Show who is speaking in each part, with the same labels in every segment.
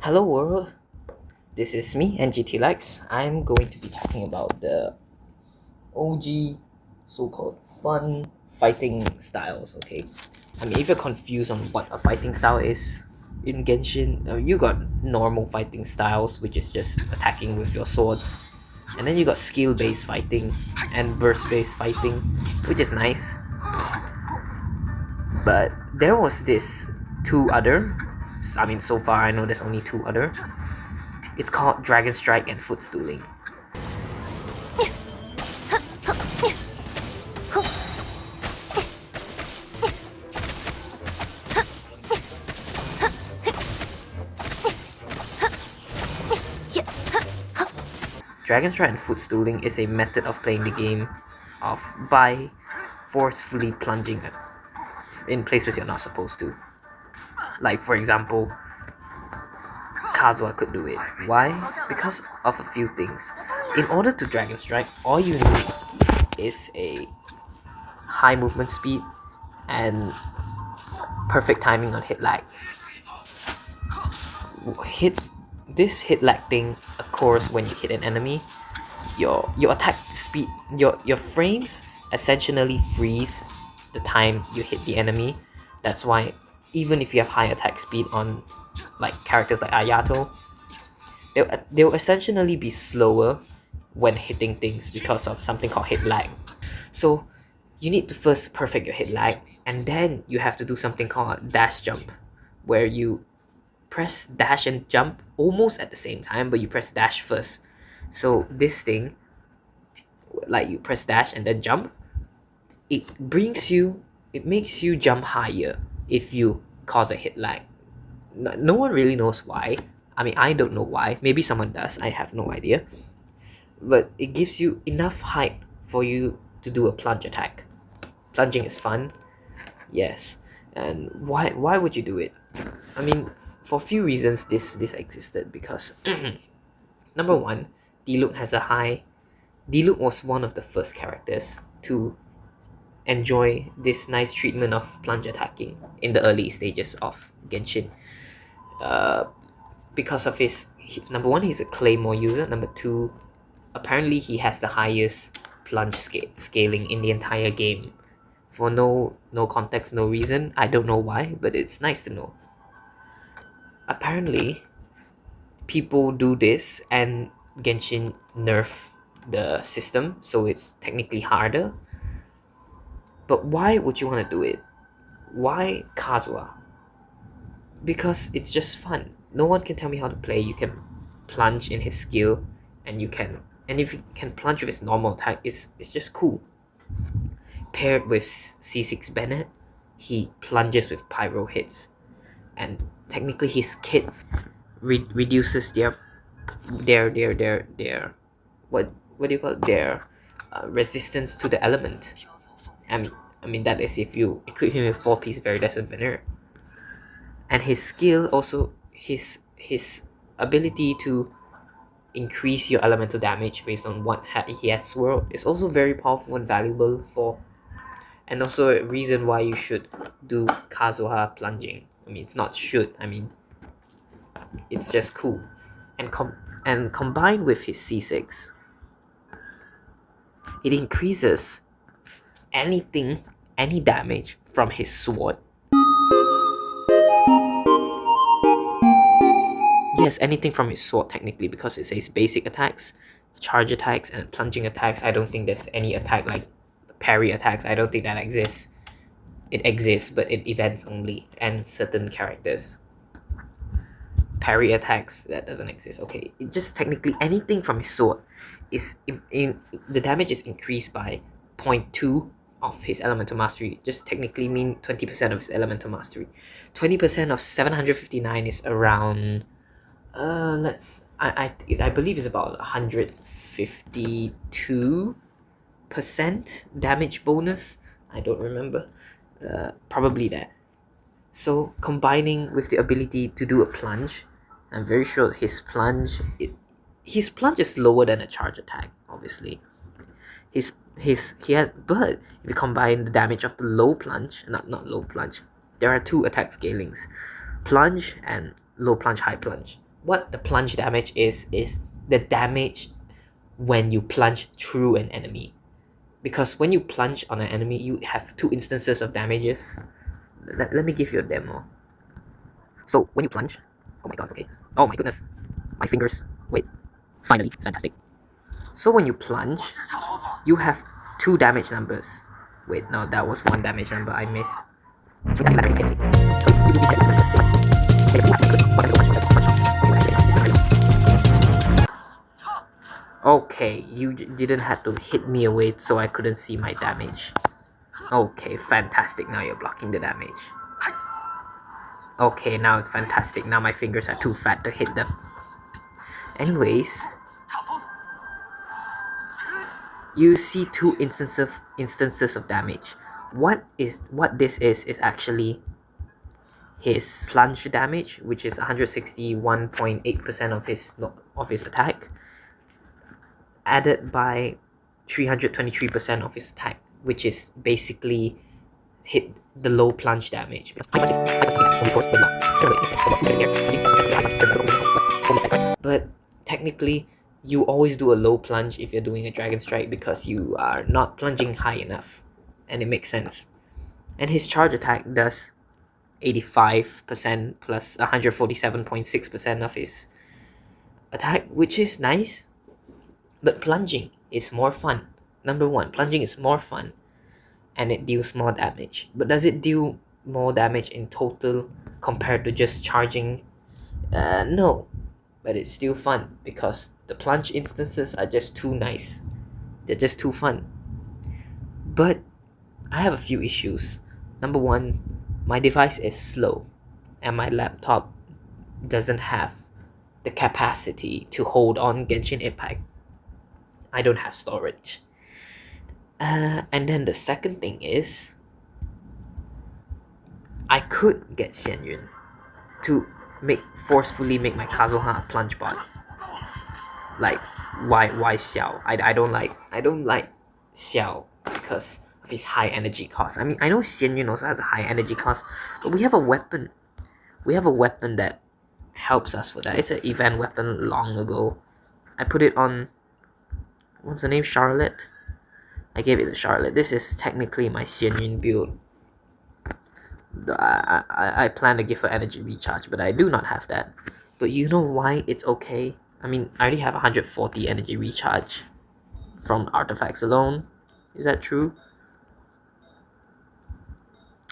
Speaker 1: Hello world, this is me, NGT Lex. I'm going to be talking about the OG so-called fun fighting styles, okay? I mean, if you're confused on what a fighting style is in Genshin, you got normal fighting styles, which is just attacking with your swords. And then you got skill-based fighting and burst-based fighting, which is nice. But there was this two other, so far I know there's only two other. It's called Dragon Strike and Footstooling. Dragon Strike and Footstooling is a method of playing the game by forcefully plunging in places you're not supposed to. Like for example, Kazuha could do it. Why? Because of a few things. In order to Dragon Strike, all you need is a high movement speed and perfect timing on hit lag. This hit lag thing occurs when you hit an enemy. Your attack speed, your frames essentially freeze the time you hit the enemy. That's why even if you have high attack speed on like characters like Ayato, they'll essentially be slower when hitting things because of something called hit lag. So you need to first perfect your hit lag, and then you have to do something called dash jump, where you press dash and jump almost at the same time, but you press dash first. So this thing, like you press dash and then jump, it makes you jump higher if you cause a hit lag. No one really knows why. I mean, I don't know why. Maybe someone does. I have no idea. But it gives you enough height for you to do a plunge attack. Plunging is fun, yes. And why would you do it? I mean, for a few reasons this existed, because number one, Diluc was one of the first characters to enjoy this nice treatment of plunge attacking in the early stages of Genshin. Because of number one, he's a claymore user. Number two, apparently he has the highest plunge scaling in the entire game. For no context, no reason. I don't know why, but it's nice to know. Apparently, people do this and Genshin nerf the system, so it's technically harder. But why would you want to do it? Why Kazuha? Because it's just fun. No one can tell me how to play. You can plunge in his skill, and if you can plunge with his normal attack, it's just cool. Paired with C6 Bennett, he plunges with pyro hits, and technically his kit reduces their what do you call it, their resistance to the element. And I mean, that is if you equip him with 4-piece Viridescent Veneer. And his skill also, his ability to increase your elemental damage based on what he has swirled is also very powerful and valuable for, and also a reason why you should do Kazuha plunging. I mean, it's not should, I mean, it's just cool. And combined with his C6, it increases any damage from his sword. Yes, anything from his sword technically, because it says basic attacks, charge attacks, and plunging attacks. I don't think there's any attack like parry attacks. I don't think that exists. It exists, but in events only and certain characters. Parry attacks, that doesn't exist. Okay, it just technically anything from his sword is the damage is increased by 0.2 of his elemental mastery. Just technically mean 20% of his elemental mastery. 20% of 759 is around I believe it's about 152% damage bonus. I don't remember. Probably that. So combining with the ability to do a plunge, I'm very sure his plunge is lower than a charge attack, obviously. He has, but if you combine the damage of the low plunge, not low plunge, there are two attack scalings, plunge and low plunge, high plunge. what the plunge damage is the damage when you plunge through an enemy. Because when you plunge on an enemy, you have two instances of damages. Let me give you a demo. So when you plunge, oh my god, okay. Oh my goodness, my fingers. Wait, finally, fantastic. So when you plunge, you have two damage numbers. Wait, no, that was one damage number I missed. Okay, you didn't have to hit me away so I couldn't see my damage. Okay, fantastic. Now you're blocking the damage. Okay, now it's fantastic. Now my fingers are too fat to hit them. Anyways, you see two instances of damage. What this is actually his plunge damage, which is 161.8% of his attack, added by 323% of his attack, which is basically hit the low plunge damage. But technically, you always do a low plunge if you're doing a Dragon Strike because you are not plunging high enough, and it makes sense. And his charge attack does 85% plus 147.6% of his attack, which is nice. But plunging is more fun. Number one, plunging is more fun and it deals more damage. But does it deal more damage in total compared to just charging? No. But it's still fun because the plunge instances are just too nice. They're just too fun. But I have a few issues. Number one, my device is slow and my laptop doesn't have the capacity to hold on Genshin Impact. I don't have storage. And then the second thing is, I could get Xianyun to forcefully make my Kazuha a plunge bot. Like, why Xiao? I don't like Xiao because of his high energy cost. I mean, I know Xianyun also has a high energy cost, but we have a weapon. We have a weapon that helps us for that. It's an event weapon long ago. I put it on, what's her name? Charlotte. I gave it to Charlotte. This is technically my Xianyun build. I plan to give her energy recharge, but I do not have that. But you know why it's okay? I mean, I already have 140 energy recharge from artifacts alone. Is that true?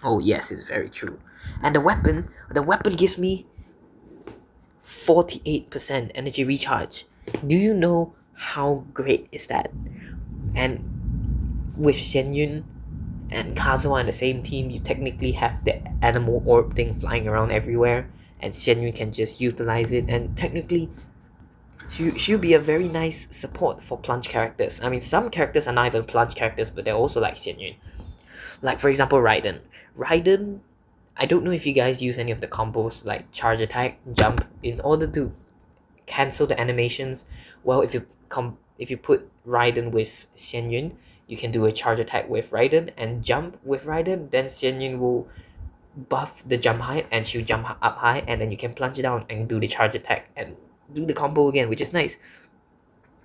Speaker 1: Oh yes, it's very true. And the weapon gives me 48% energy recharge. Do you know how great is that? And with Xianyun and Kazuha on the same team, you technically have the animal orb thing flying around everywhere, and Xianyun can just utilize it, and technically she'll be a very nice support for plunge characters. I mean, some characters are not even plunge characters, but they're also like Xianyun. Like, for example, Raiden. Raiden, I don't know if you guys use any of the combos like charge attack, jump, in order to cancel the animations. Well, if you put Raiden with Xianyun, you can do a charge attack with Raiden and jump with Raiden, then Xianyun will buff the jump height and she'll jump up high, and then you can plunge down and do the charge attack and do the combo again, which is nice.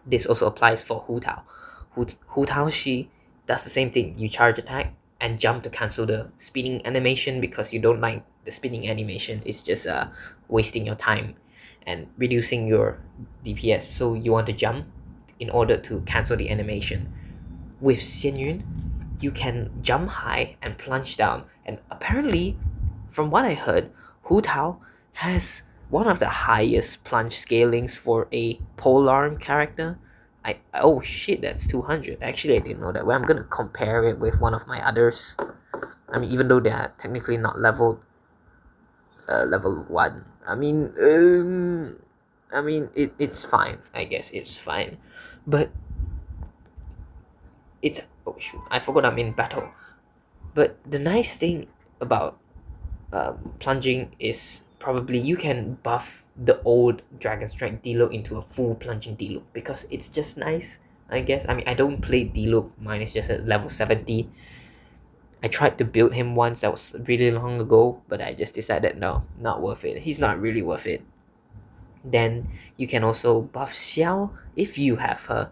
Speaker 1: This also applies for Hu Tao. Hu Tao, she does the same thing. You charge attack and jump to cancel the spinning animation because you don't like the spinning animation. It's just wasting your time and reducing your DPS. So you want to jump in order to cancel the animation. With Xianyun, you can jump high and plunge down. And apparently, from what I heard, Hu Tao has one of the highest plunge scalings for a polearm character. Oh shit, that's 200. Actually, I didn't know that. Well, I'm gonna compare it with one of my others. I mean, even though they are technically not level 1. I mean, it's fine. I guess it's fine, but it's, oh shoot, I forgot I'm in battle. But the nice thing about plunging is probably you can buff the old Dragon Strike Diluc into a full plunging Diluc because it's just nice, I guess. I mean, I don't play Diluc, mine is just at level 70. I tried to build him once, that was really long ago, but I just decided no, not worth it. He's not really worth it. Then you can also buff Xiao if you have her.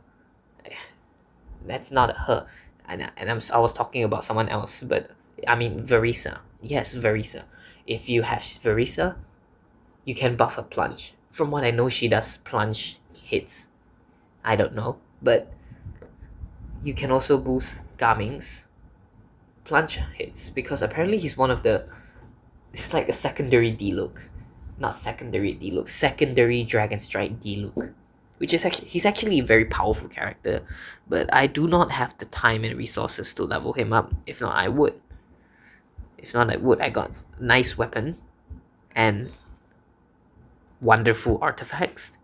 Speaker 1: That's not her. I was talking about someone else, but I mean Verisa. Yes, Verisa. If you have Verisa, you can buff her plunge. From what I know, she does plunge hits. I don't know, but you can also boost Gaming's plunge hits because apparently he's one of the. It's like a secondary D-Look, not secondary D-Look, secondary Dragon Strike D-Look, which is actually he's actually a very powerful character, but I do not have the time and resources to level him up. If not, I would. If not, I would. I got nice weapon, and wonderful artifacts,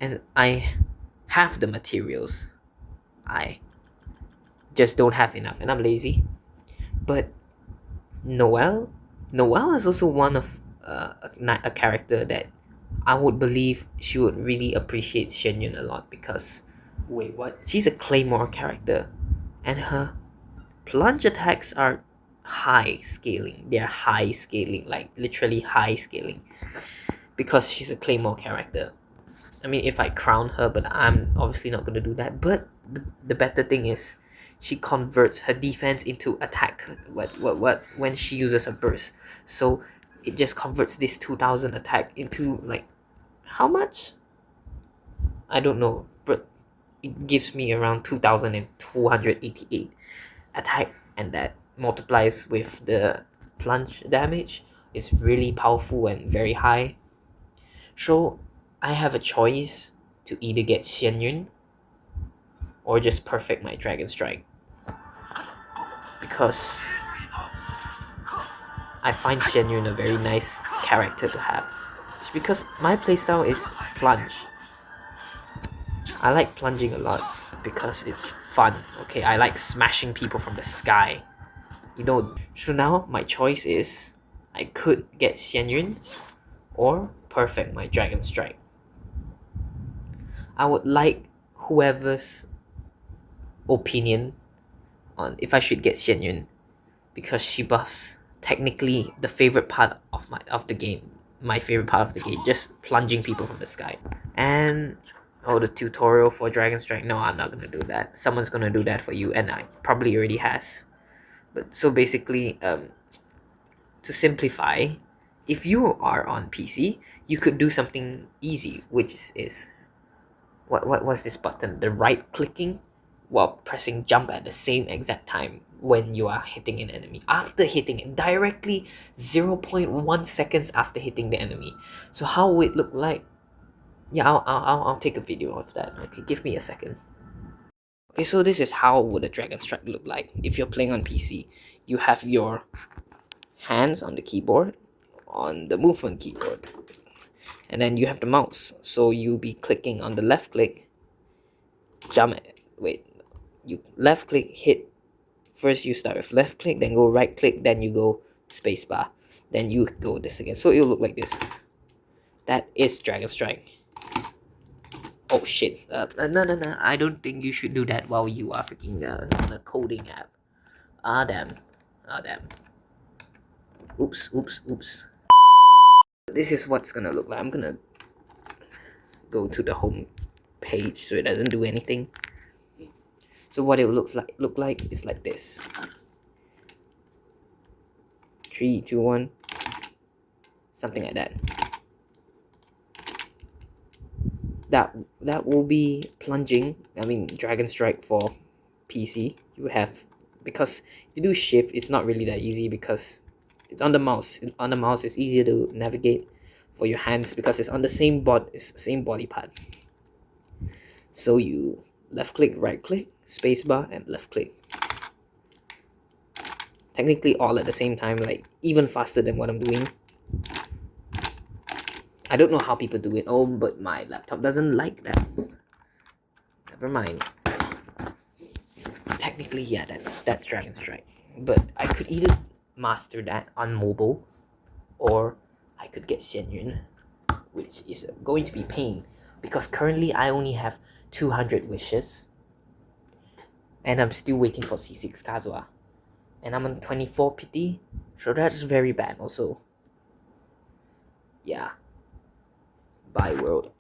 Speaker 1: and I have the materials. I just don't have enough, and I'm lazy. But Noelle, Noelle is also one of a character that I would believe she would really appreciate Shen Yun a lot because wait, what? She's a Claymore character, and her plunge attacks are high scaling. They're high scaling, like literally high scaling, because she's a Claymore character. I mean, if I crown her, but I'm obviously not gonna do that. But the better thing is, she converts her defense into attack. What? When she uses a burst, so it just converts this 2,000 attack into like how much? I don't know, but it gives me around 2,288 attack, and that multiplies with the plunge damage. It's really powerful and very high. So I have a choice to either get Xian Yun or just perfect my Dragon Strike because I find Xian Yun a very nice character to have. It's because my playstyle is plunge. I like plunging a lot because it's fun. Okay, I like smashing people from the sky. You know, so now my choice is I could get Xian Yun or perfect my Dragon Strike. I would like whoever's opinion on if I should get Xian Yun because she buffs technically the favorite part of the game. My favorite part of the game, just plunging people from the sky. And the tutorial for Dragon Strike. No, I'm not gonna do that. Someone's gonna do that for you, and I probably already has. But so basically, to simplify, if you are on PC, you could do something easy, which is what was this button? The right clicking while pressing jump at the same exact time when you are hitting an enemy. After hitting it, directly 0.1 seconds after hitting the enemy. So how would it look like? Yeah, I'll take a video of that. Okay, give me a second. Okay, so this is how would a Dragon Strike look like if you're playing on PC. You have your hands on the keyboard, on the movement keyboard, and then you have the mouse. So you'll be clicking on the left click, jump, wait, you left click, hit, first you start with left click, then go right click, then you go spacebar, then you go this again. So it'll look like this. That is Dragon Strike. Oh shit, no, I don't think you should do that while you are freaking on a coding app. Damn. Oops. This is what's gonna look like. I'm gonna go to the home page so it doesn't do anything. So what it looks like is like this. 3, 2, 1. Something like that. That will be plunging. I mean Dragon Strike for PC. You have, because if you do shift, it's not really that easy because it's on the mouse. On the mouse, it's easier to navigate for your hands because it's on the same body part. So you left click, right click, spacebar, and left click. Technically all at the same time, like even faster than what I'm doing. I don't know how people do it. Oh, but my laptop doesn't like that. Never mind. Technically, yeah, that's Dragon Strike. But I could either master that on mobile, or I could get Xian Yun, which is going to be pain because currently I only have 200 wishes, and I'm still waiting for C6 Kazuha, and I'm on 24 pity, so that's very bad also. Yeah. Bye world.